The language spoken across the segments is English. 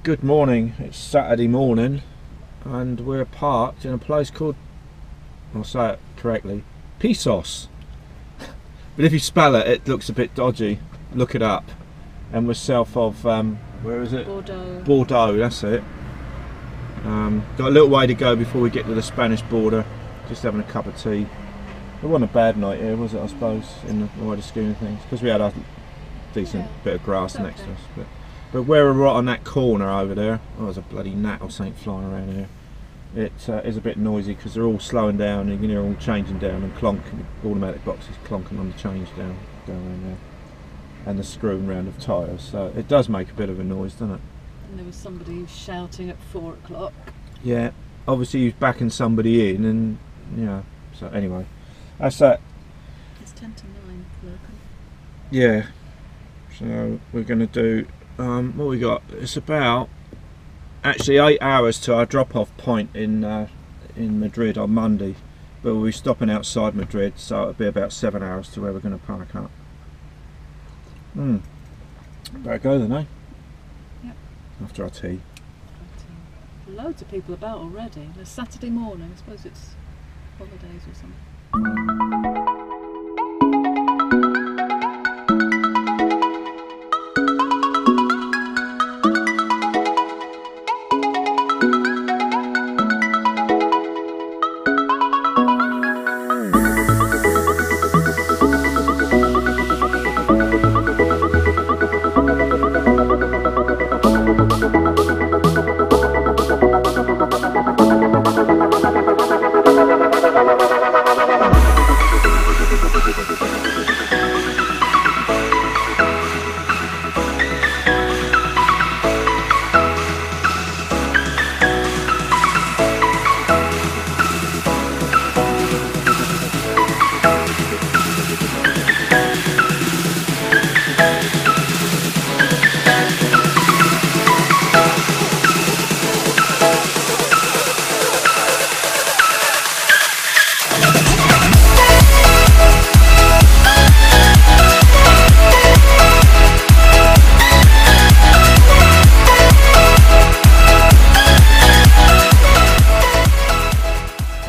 Good morning, it's Saturday morning and we're parked in a place called, I'll say it correctly, Pisos. But if you spell it, it looks a bit dodgy. Look it up. And we're south of, where is it? Bordeaux. Bordeaux, that's it. Got a little way to go before we get to the Spanish border. Just having a cup of tea. It wasn't a bad night here, was it, I suppose, in the wider scheme of things? Because we had a decent bit of grass next to us. But we're right on that corner over there. Oh, there's a bloody gnat or something flying around here. It is a bit noisy because they're all slowing down, and you can hear all changing down and clonking, automatic boxes clonking on the change down around there. And the screwing round of tyres, so it does make a bit of a noise, doesn't it? And there was somebody shouting at 4 o'clock. Yeah, obviously he's backing somebody in, and yeah, so anyway, that's that. It's 10 to 9, Lurkin. Yeah, so we're going to do, what we got, it's about actually 8 hours to our drop-off point in Madrid on Monday, but we'll be stopping outside Madrid, so it'll be about 7 hours to where we're going to park up. Better go then, eh? Yep. After our tea. Loads of people about already. It's Saturday morning, I suppose it's holidays or something.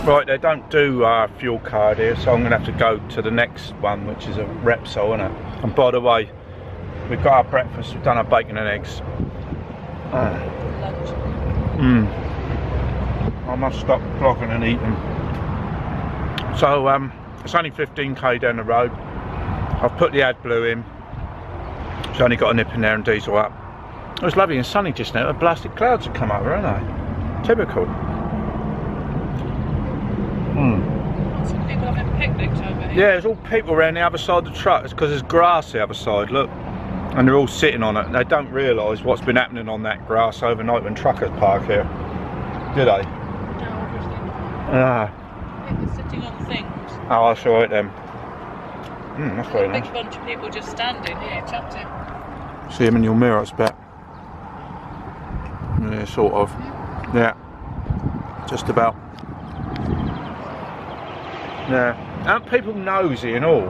Right, they don't do fuel card here, so I'm going to have to go to the next one, which is a Repsol, isn't it? And by the way, we've got our breakfast, we've done our bacon and eggs. I must stop vlogging and eating. So, it's only 15k down the road. I've put the AdBlue in. It's only got a nip in there and diesel up. It was lovely and sunny just now, the blasted clouds have come over, haven't they? Typical. Some people having picnics over here. Yeah, there's all people around the other side of the truck. It's because there's grass the other side, look. And they're all sitting on it. They don't realise what's been happening on that grass overnight when truckers park here. Do they? No, obviously not. Ah. I think they're sitting on things. Oh, that's alright then. That's very A big nice. bunch of people just standing here chatting. See him in your mirror, I bet. Yeah, sort of. Yeah. Just about. Yeah. Aren't people nosy and all?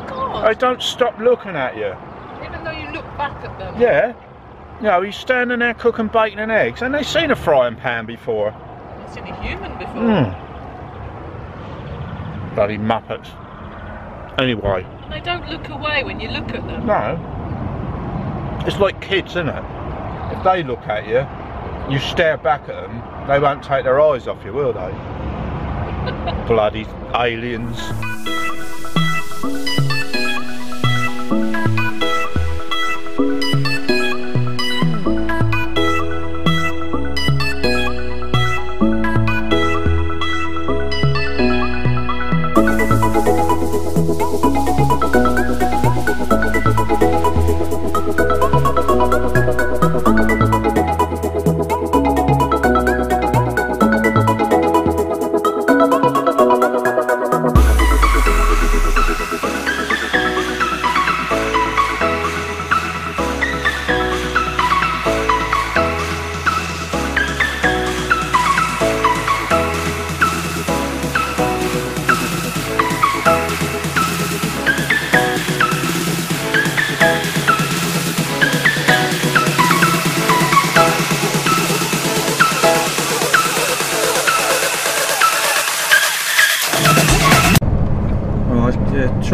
God. They don't stop looking at you. Even though you look back at them. Yeah. You know, he's standing there cooking bacon and eggs, and they've seen a frying pan before. I've seen a human before. Bloody muppets. Anyway. And they don't look away when you look at them. No. It's like kids, isn't it? If they look at you, you stare back at them, they won't take their eyes off you, will they? Bloody aliens.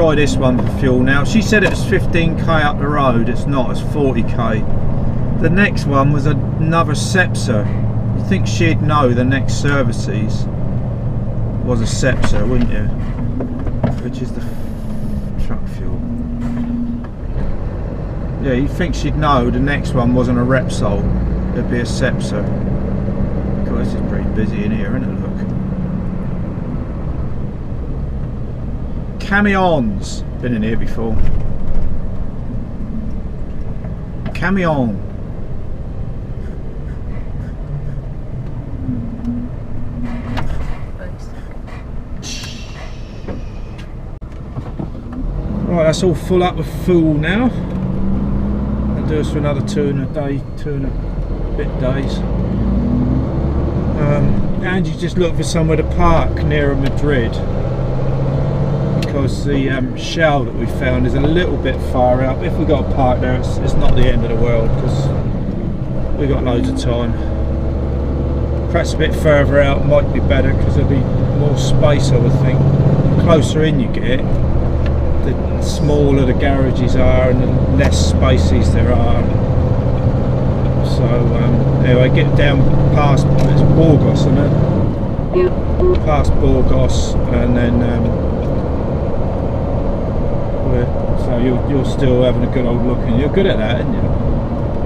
try this one for fuel now. She said it was 15k up the road. It's not, it's 40k. The next one was another Cepsa. You'd think she'd know the next services was a Cepsa, wouldn't you? Which is the truck fuel. Yeah, you'd think she'd know the next one wasn't a Repsol. It'd be a Cepsa. God, this is pretty busy in here, isn't it? Look. Camions. Been in here before. Camion. Right, that's all full up with fuel now. That'll do us for another 2 and a bit days. And you just look for somewhere to park nearer Madrid, because the shell that we found is a little bit far out. If we got to park there, it's not the end of the world, because we got loads of time. Perhaps a bit further out might be better, because there'll be more space, I would think. The closer in you get, the smaller the garages are and the less spaces there are. So anyway, get down past, it's Burgos, isn't it? Yeah. Past Burgos, and then so you're still having a good old look, and you're good at that, aren't you?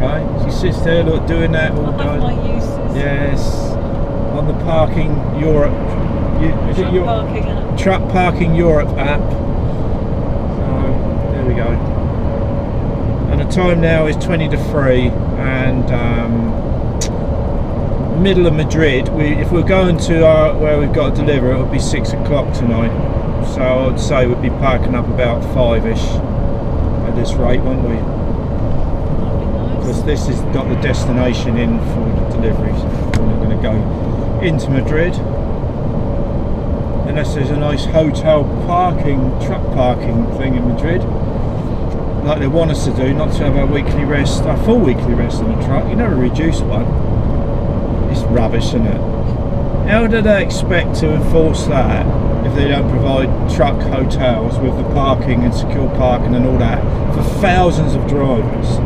Right? She sits there, look, doing that all day. I have my uses. Yes, on the Parking Europe. Truck Parking Europe app. There we go. And the time now is 20 to 3, and middle of Madrid. If we're going to where we've got to deliver, it would be 6 o'clock tonight. So I'd say we'd be parking up about 5ish at this rate, won't we? Because this has got the destination in for the deliveries. We're going to go into Madrid. Unless there's a nice hotel parking, truck parking thing in Madrid, like they want us to do, not to have our weekly rest, our full weekly rest on the truck. You never reduce one. It's rubbish, isn't it? How do they expect to enforce that if they don't provide truck hotels with the parking and secure parking and all that for thousands of drivers?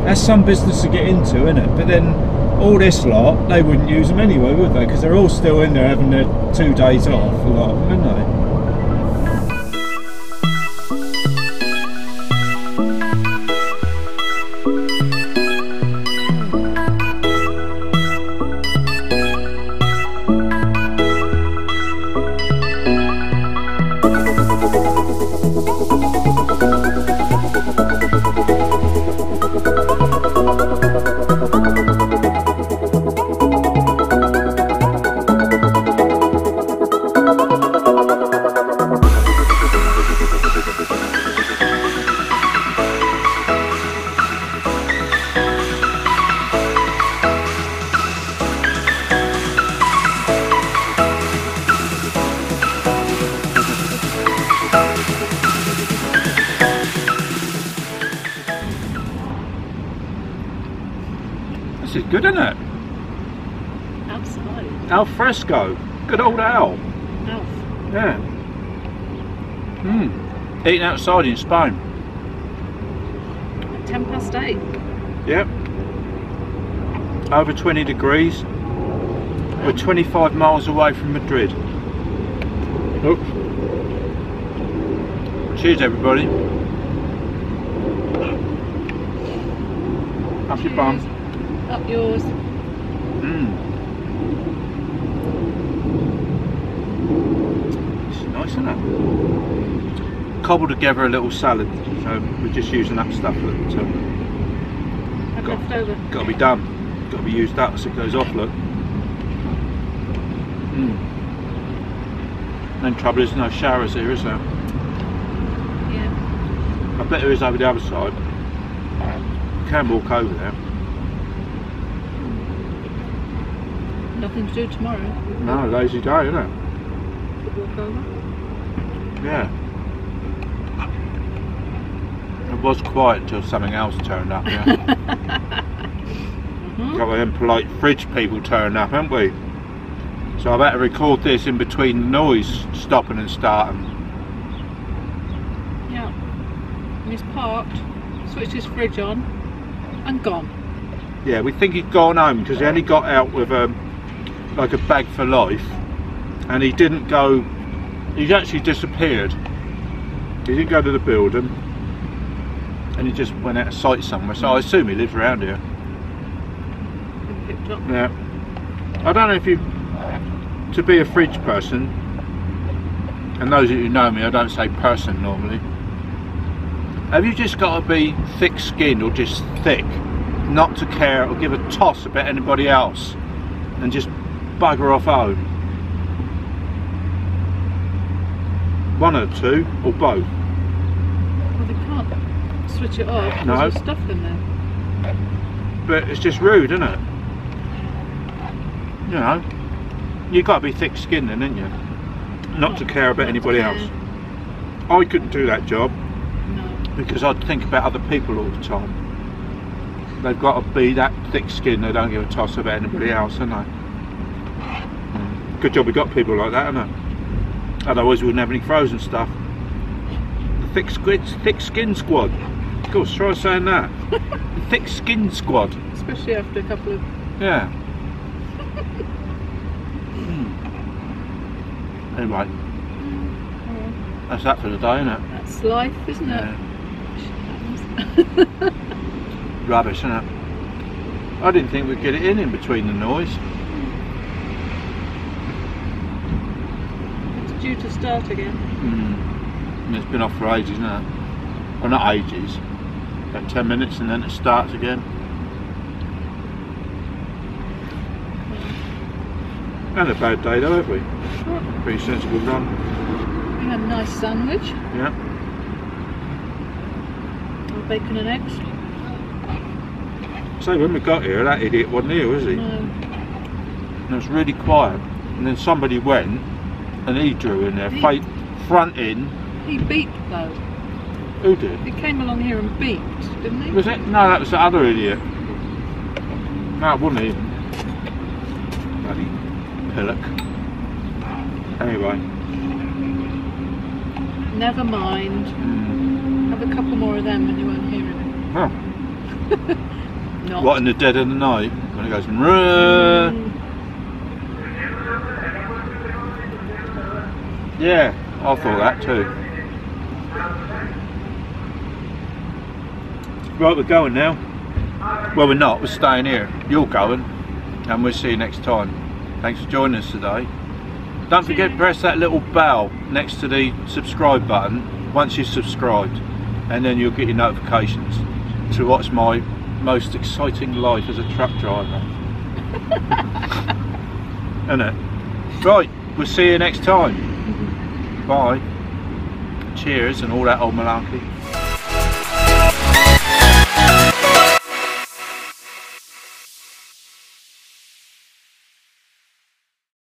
That's some business to get into, isn't it? But then all this lot, they wouldn't use them anyway, would they? Because they're all still in there having their 2 days off, a lot of them, aren't they? This is good, isn't it? Outside. Al fresco. Good old Al. Alf. Yeah. Eating outside in Spain. 8:10. Yep. Over 20 degrees. We're 25 miles away from Madrid. Oops. Cheers, everybody. Up your bum. Up yours. It's nice, isn't it? Cobbled together a little salad, so we're just using that stuff that I've left over. got to be done. Got to be used up as it goes off. Look. Main trouble is no showers here, is there? Yeah. I bet there is over the other side. You can walk over there. Nothing to do tomorrow. No, lazy day, isn't it? Could walk over. Yeah. It was quiet until something else turned up, yeah. A couple of them polite fridge people turned up, haven't we? So I've had to record this in between the noise stopping and starting. and he's parked, switched his fridge on, and gone. Yeah, we think he'd gone home because he only got out with like a bag for life, and he didn't go. He's actually disappeared. He didn't go to the building, and he just went out of sight somewhere. So I assume he lives around here. Been picked up. Yeah. I don't know if you, to be a fridge person, and those of you who know me, I don't say person normally. Have you just got to be thick-skinned or just thick, not to care or give a toss about anybody else, and just bugger off home? One of the two, or both? Well, they can't switch it off. No. There's stuff in there. But it's just rude, isn't it? You know, you've got to be thick-skinned then, ain't you? Not to care about anybody else. I couldn't do that job. No. Because I'd think about other people all the time. They've got to be that thick-skinned, they don't give a toss about anybody else, don't they? Good job we got people like that, isn't it? Otherwise we wouldn't have any frozen stuff. The thick-skinned squad. Of course, try saying that. The thick-skinned squad. Especially after a couple of... Yeah. Anyway, that's that for the day, isn't it? That's life, isn't it? Rubbish, isn't it? I didn't think we'd get it in between the noise. It's due to start again. And it's been off for ages, isn't it? Well, not ages. About 10 minutes and then it starts again. And a bad day though, have we? Pretty sensible run. We had a nice sandwich. Yeah. Or bacon and eggs. So when we got here, that idiot wasn't here, was he? No. And it was really quiet. And then somebody went and he drew in there, front in. He beeped though. Who did? He came along here and beeped, didn't he? Was it? No, that was the other idiot. No, it wasn't he. Bloody pillock. Anyway. Never mind. Have a couple more of them and you won't hear it. Huh. Not. What, in the dead of the night? When it goes Rrrr. Yeah, I thought that too. Right, we're going now. Well, we're not, we're staying here. You're going, and we'll see you next time. Thanks for joining us today. Don't forget to press that little bell next to the subscribe button once you've subscribed, and then you'll get your notifications to watch my most exciting life as a truck driver. Isn't it? Right, we'll see you next time. Bye. Cheers and all that old malarkey.